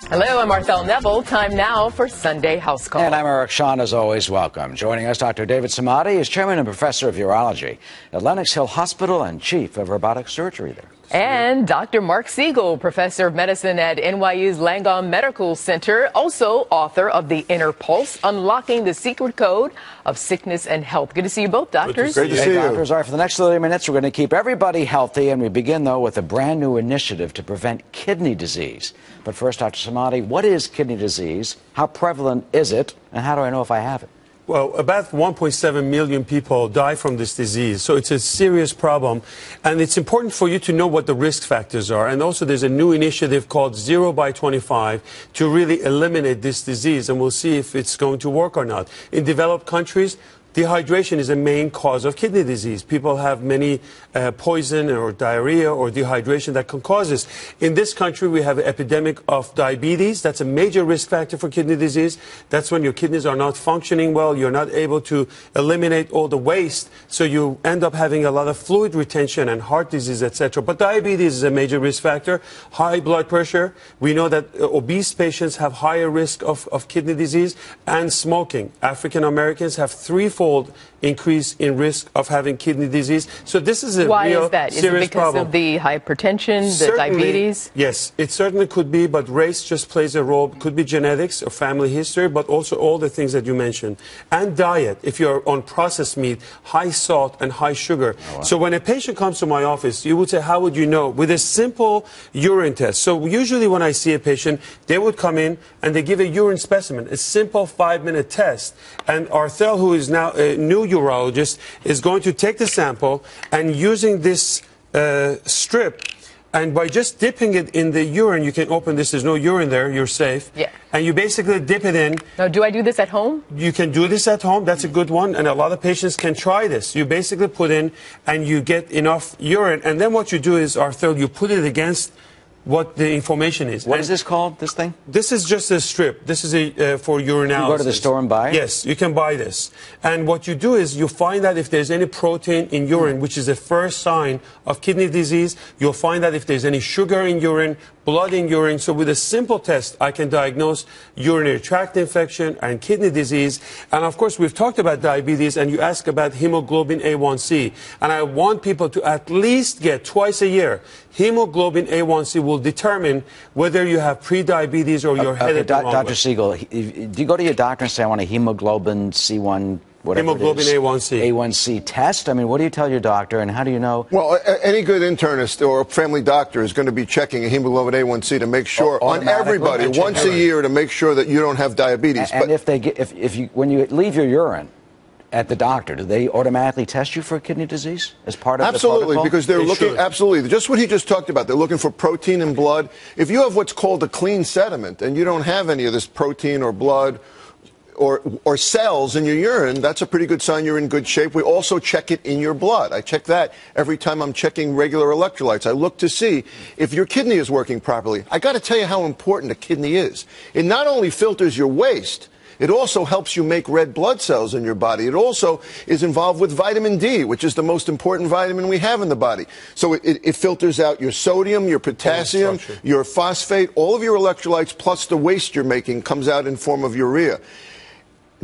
Hello, I'm Marcel Neville. Time now for Sunday House Call. And I'm Marc. Sean, as always, welcome. Joining us, Dr. David Samadi is chairman and professor of urology at Lenox Hill Hospital and chief of robotic surgery there. And Dr. Marc Siegel, professor of medicine at NYU's Langone Medical Center, also author of The Inner Pulse, Unlocking the Secret Code of Sickness and Health. Good to see you both, doctors. Great to see you. Doctors, all right, for the next 30 minutes, we're going to keep everybody healthy, and we begin, though, with a brand new initiative to prevent kidney disease. But first, Dr. Samadi, what is kidney disease? How prevalent is it? And how do I know if I have it? Well, about 1.7 million people die from this disease, so it's a serious problem. And it's important for you to know what the risk factors are. And also there's a new initiative called 0 by 25 to really eliminate this disease, and we'll see if it's going to work or not. In developed countries, dehydration is a main cause of kidney disease. People have many poison or diarrhea or dehydration that can cause this. In this country, we have an epidemic of diabetes. That's a major risk factor for kidney disease. That's when your kidneys are not functioning well. You're not able to eliminate all the waste, so you end up having a lot of fluid retention and heart disease, etc. But diabetes is a major risk factor. High blood pressure. We know that obese patients have higher risk of kidney disease, and smoking. African Americans have threefold increase in risk of having kidney disease. So this is a Why real is that? serious Is it because problem. of the hypertension, the diabetes? Yes, it certainly could be, but race just plays a role. It could be genetics or family history, but also all the things that you mentioned. And diet, if you're on processed meat, high salt and high sugar. Oh, wow. So when a patient comes to my office, you would say, how would you know? With a simple urine test. So usually when I see a patient, they would come in and they give a urine specimen, a simple 5-minute test. And Arthel, who is now a new urologist, is going to take the sample and using this strip, and by just dipping it in the urine, you can open this. There's no urine there. You're safe. Yeah. And you basically dip it in. Now, do I do this at home? You can do this at home. That's a good one. And a lot of patients can try this. You basically put in and you get enough urine. And then what you do is, Arthel, you put it against what the information is. What is this called, this thing? This is just a strip. This is for urinalysis. You go to the store and buy it? Yes, you can buy this. And what you do is you find out if there's any protein in urine, which is the first sign of kidney disease. You'll find out if there's any sugar in urine, blood in urine. So with a simple test, I can diagnose urinary tract infection and kidney disease. And of course, we've talked about diabetes, and you ask about hemoglobin A1C. And I want people to at least get twice a year. Hemoglobin A1C will determine whether you have pre-diabetes or you're headed the wrong way. Dr. Siegel, do you go to your doctor and say, I want a hemoglobin C1, whatever Hemoglobin it is, A1C. A1C test? I mean, what do you tell your doctor, and how do you know? Well, any good internist or family doctor is going to be checking a hemoglobin A1C to make sure on everybody once a year to make sure that you don't have diabetes. And if they get, when you leave your urine at the doctor, do they automatically test you for kidney disease as part of the protocol? Because they're looking, absolutely, just what he just talked about. They're looking for protein in blood. If you have what's called a clean sediment and you don't have any of this protein or blood or cells in your urine, that's a pretty good sign you're in good shape. We also check it in your blood. I check that every time I'm checking regular electrolytes. I look to see if your kidney is working properly. I got to tell you how important a kidney is. It not only filters your waste, it also helps you make red blood cells in your body. It also is involved with vitamin D, which is the most important vitamin we have in the body. So it filters out your sodium, your potassium, your phosphate, all of your electrolytes, plus the waste you're making comes out in form of urea.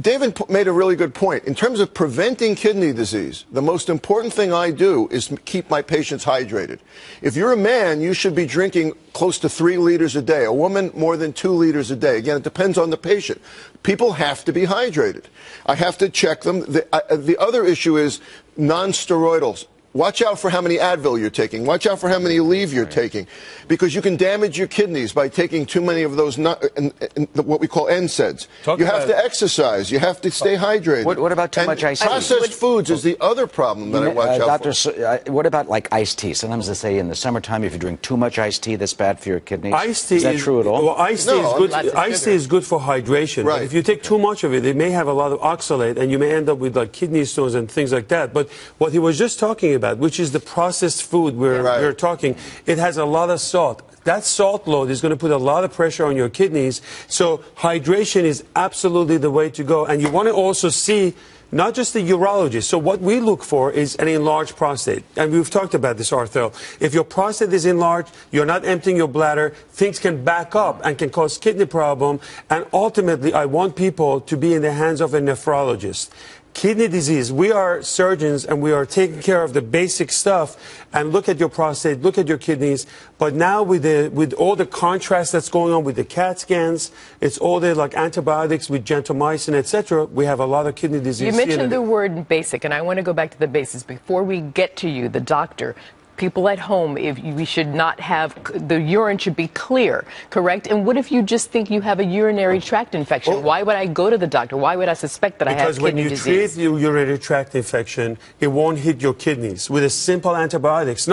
David made a really good point. In terms of preventing kidney disease, the most important thing I do is keep my patients hydrated. If you're a man, you should be drinking close to 3 liters a day. A woman, more than 2 liters a day. Again, it depends on the patient. People have to be hydrated. I have to check them. The other issue is non-steroidals. Watch out for how many Advil you're taking. Watch out for how many Aleve you're taking. Because you can damage your kidneys by taking too many of those, what we call NSAIDs. You have to exercise. You have to stay hydrated. What about too much iced tea? Processed foods is the other problem that I watch out for. What about like iced tea? Sometimes they say in the summertime if you drink too much iced tea, that's bad for your kidneys. Iced tea is that true at all? Well, iced tea is good. Iced tea is good for hydration. Right. But if you take too much of it, it may have a lot of oxalate, and you may end up with like kidney stones and things like that. But what he was just talking about, which is the processed food we're talking, it has a lot of salt. that salt load is going to put a lot of pressure on your kidneys. So hydration is absolutely the way to go. And you want to also see not just the urologist. So what we look for is an enlarged prostate. And we've talked about this, Arthur. If your prostate is enlarged, you're not emptying your bladder, things can back up and can cause kidney problem. And ultimately, I want people to be in the hands of a nephrologist. Kidney disease, we are surgeons and we are taking care of the basic stuff and look at your prostate, look at your kidneys. But now with all the contrast that's going on with the CAT scans, it's all the like antibiotics with gentamicin, etc. We have a lot of kidney disease. You mentioned the word basic, and I want to go back to the basics before we get to you, the doctor. People at home, we should not have, the urine should be clear, correct? And what if you just think you have a urinary tract infection? Well, why would I go to the doctor? Why would I suspect that I have kidney disease? Because when you treat your urinary tract infection, it won't hit your kidneys with a simple antibiotics.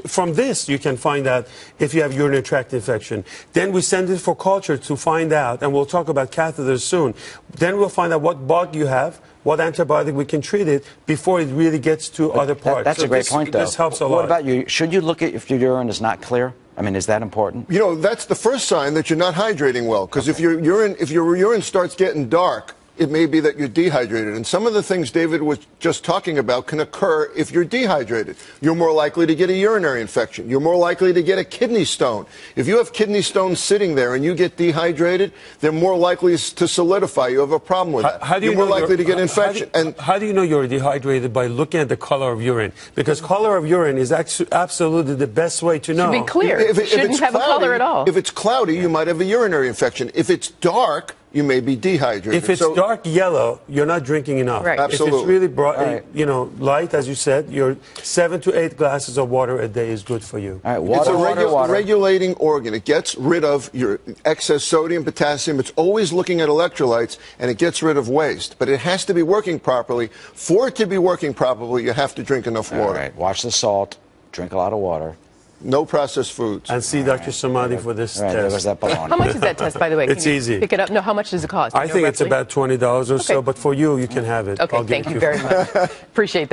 From this, you can find out if you have urinary tract infection. Then we send it for culture to find out, and we'll talk about catheters soon. Then we'll find out what bug you have, what antibiotic we can treat it before it really gets to other parts. That's a great point, though. This helps a lot. What about you? Should you look at if your urine is not clear? I mean, is that important? You know, that's the first sign that you're not hydrating well. Because if your urine starts getting dark, it may be that you're dehydrated. And some of the things David was just talking about can occur if you're dehydrated. You're more likely to get a urinary infection. You're more likely to get a kidney stone. If you have kidney stones sitting there and you get dehydrated, they're more likely to solidify. You have a problem with that. You're more likely to get infection. How do you know you're dehydrated? By looking at the color of urine. Because color of urine is absolutely the best way to know. It should be clear. It shouldn't have a color at all. If it's cloudy, you might have a urinary infection. If it's dark, you may be dehydrated. If it's dark yellow, you're not drinking enough. Right. Absolutely. If it's really bright, light, as you said, your 7 to 8 glasses of water a day is good for you. All right, water, it's a water. regulating organ. It gets rid of your excess sodium, potassium. It's always looking at electrolytes, and it gets rid of waste. But it has to be working properly. For it to be working properly, you have to drink enough water. All right, watch the salt, drink a lot of water. No processed foods. And see Dr. Samadi for this test. There was that balloon. How much is that test, by the way? It's easy. Pick it up. No, how much does it cost? I think it's about $20 or so, but for you, you can have it. Okay, thank you very much. Appreciate that.